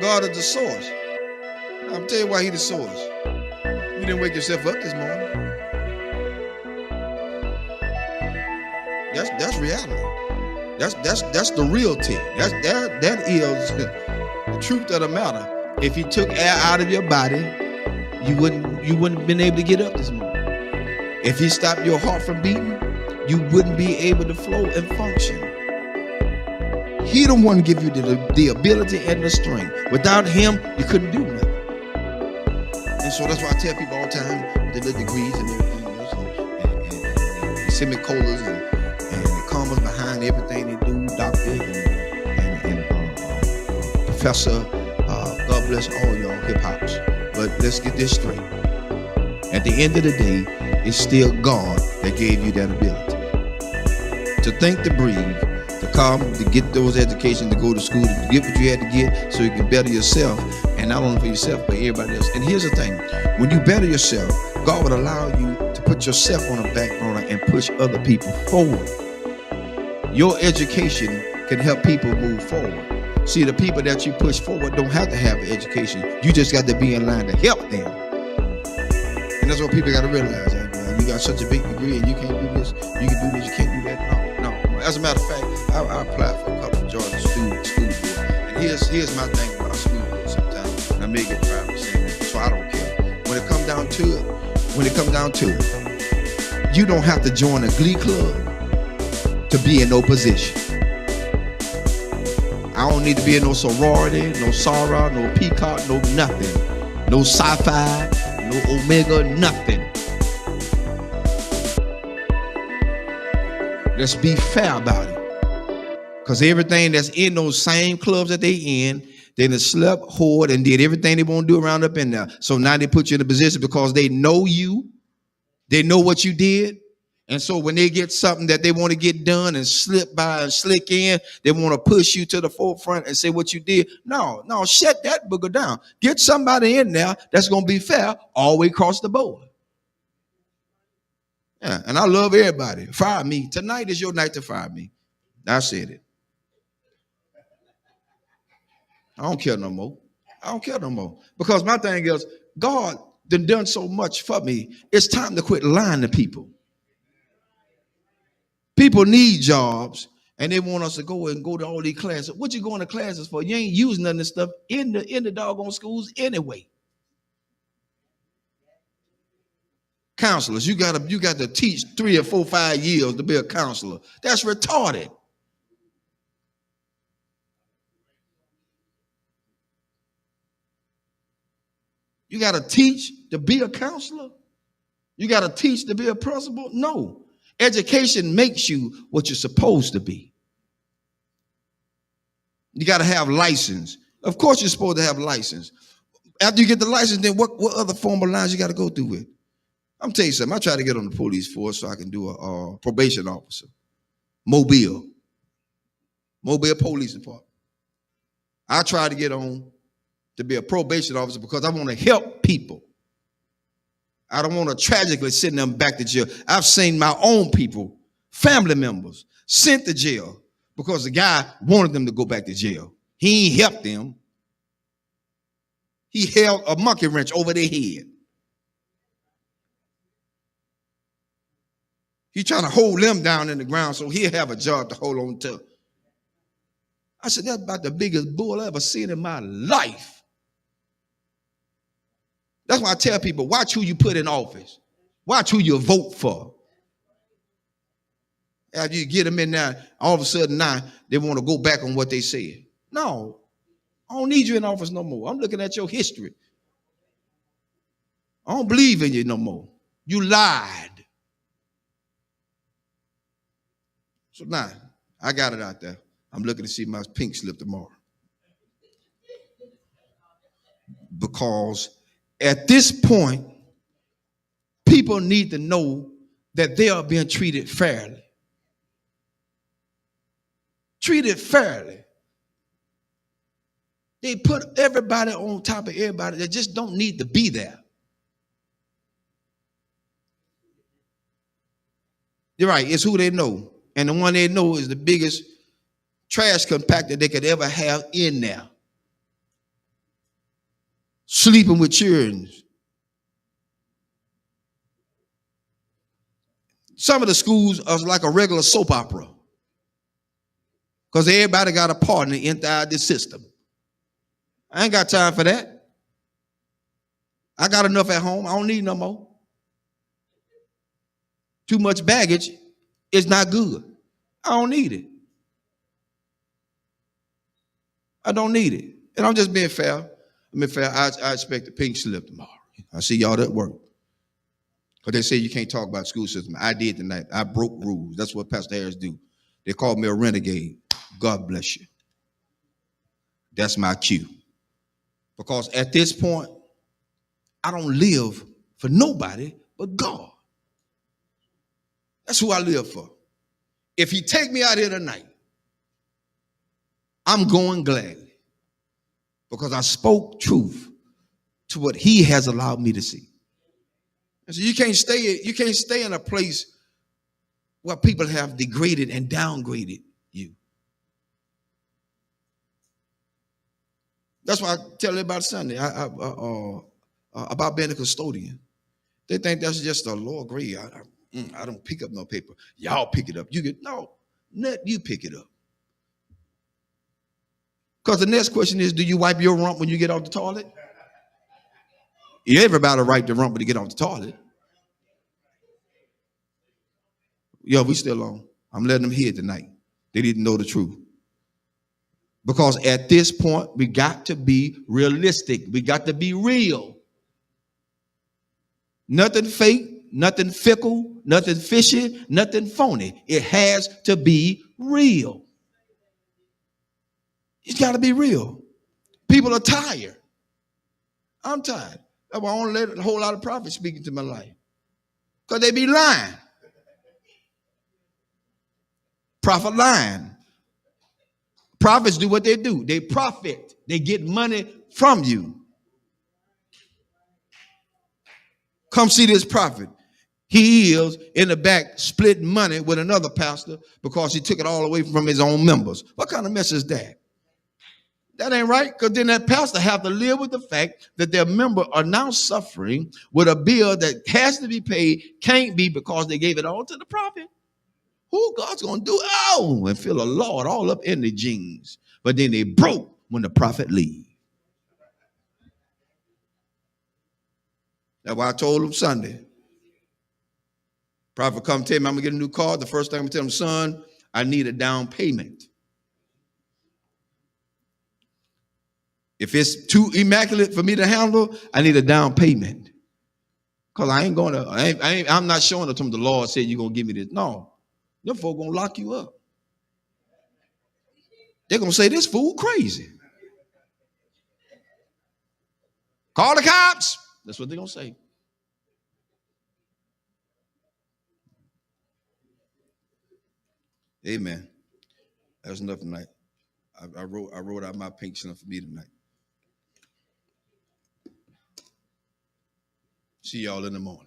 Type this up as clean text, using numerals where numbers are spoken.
God is the source. I'm tell you why He the source. You didn't wake yourself up this morning. That's reality. That's the real thing. That is the truth of the matter. If He took air out of your body, you wouldn't have been able to get up this morning. If He stopped your heart from beating, you wouldn't be able to flow and function. He the one give you the ability and the strength. Without Him, you couldn't do nothing. And so that's why I tell people all the time with the little degrees and everything else, and semicolons and the commas behind everything they do, doctor and professor. God bless all y'all hip hops. But let's get this straight. At the end of the day, it's still God that gave you that ability to think, to breathe, to come, to get those educations, to go to school, to get what you had to get so you can better yourself, and not only for yourself, but everybody else. And here's the thing, when you better yourself, God would allow you to put yourself on the back burner and push other people forward. Your education can help people move forward. See, the people that you push forward don't have to have an education. You just got to be in line to help them. And that's what people got to realize. You got such a big degree and you can't do this, you can do this, you can't do that. No. As a matter of fact, I applied for a couple of Georgia school board. And here's my thing about school board sometimes. And I may get 5%, so I don't care. When it comes down to it, you don't have to join a glee club to be in no position. I don't need to be in no sorority, no Sarah, no Peacock, no nothing. No sci-fi, no Omega, nothing. Let's be fair about it. Because everything that's in those same clubs that they in, they done slept, whored, and did everything they want to do around up in there. So now they put you in a position because they know you. They know what you did. And so when they get something that they want to get done and slip by and slick in, they want to push you to the forefront and say what you did. No, shut that booger down. Get somebody in there that's going to be fair all the way across the board. Yeah, and I love everybody. Fire me. Tonight is your night to fire me. I said it. I don't care no more. Because my thing is, God done so much for me. It's time to quit lying to people. People need jobs, and they want us to go to all these classes. What you going to classes for? You ain't using none of this stuff in the doggone schools anyway. Counselors, you got to teach 3 or 4, 5 years to be a counselor. That's retarded. You got to teach to be a counselor? You got to teach to be a principal? No. Education makes you what you're supposed to be. You got to have license. Of course you're supposed to have license. After you get the license, then what other formal lines you got to go through with? I'm telling you something. I try to get on the police force so I can do a probation officer. Mobile Police Department. I try to get on to be a probation officer because I want to help people. I don't want to tragically send them back to jail. I've seen my own people, family members, sent to jail because the guy wanted them to go back to jail. He ain't helped them. He held a monkey wrench over their head. He's trying to hold them down in the ground so he'll have a job to hold on to. I said, that's about the biggest bull I ever seen in my life. That's why I tell people, watch who you put in office. Watch who you vote for. After you get them in there, all of a sudden now, they want to go back on what they said. No, I don't need you in office no more. I'm looking at your history. I don't believe in you no more. You lied. So now, I got it out there. I'm looking to see my pink slip tomorrow. Because at this point, people need to know that they are being treated fairly. Treated fairly. They put everybody on top of everybody that just don't need to be there. You're right, it's who they know. And the one they know is the biggest trash compactor they could ever have in there. sleeping with children. Some of the schools are like a regular soap opera because everybody got a partner inside the system. I ain't got time for that. I got enough at home. I don't need no more. Too much baggage is not good. I don't need it. I don't need it. And I'm just being fair. I expect a pink slip tomorrow. I see y'all at work. Because they say you can't talk about school system. I did tonight. I broke rules. That's what Pastor Harris do. They called me a renegade. God bless you. That's my cue. Because at this point, I don't live for nobody but God. That's who I live for. If he take me out here tonight, I'm going gladly. Because I spoke truth to what he has allowed me to see. And so you can't stay in a place where people have degraded and downgraded you. That's why I tell everybody Sunday about being a custodian. They think that's just a lower grade. I don't pick up no paper. Y'all pick it up. Let you pick it up. Because the next question is, do you wipe your rump when you get off the toilet? Everybody wipe the rump when you get off the toilet. Yo, we still on. I'm letting them hear tonight. They didn't know the truth. Because at this point, we got to be realistic. We got to be real. Nothing fake, nothing fickle, nothing fishy, nothing phony. It has to be real. It's got to be real. People are tired. I'm tired. That's why I don't let a whole lot of prophets speak into my life. Because they be lying. Prophet lying. Prophets do what they do. They profit. They get money from you. Come see this prophet. He is in the back splitting money with another pastor because he took it all away from his own members. What kind of mess is that? That ain't right, because then that pastor have to live with the fact that their member are now suffering with a bill that has to be paid, can't be because they gave it all to the prophet. Who God's going to do? Oh, and feel a Lord all up in the jeans. But then they broke when the prophet leave. That's why I told him Sunday. Prophet come tell me I'm going to get a new car. The first thing I'm going to tell him, son, I need a down payment. If it's too immaculate for me to handle, I need a down payment. Because I ain't going to, I'm not showing it to him. The Lord said you're going to give me this. No. Them folk going to lock you up. They're going to say, this fool crazy. Call the cops. That's what they're going to say. Amen. That's enough tonight. I wrote out my pink slip for me tonight. See y'all in the morning.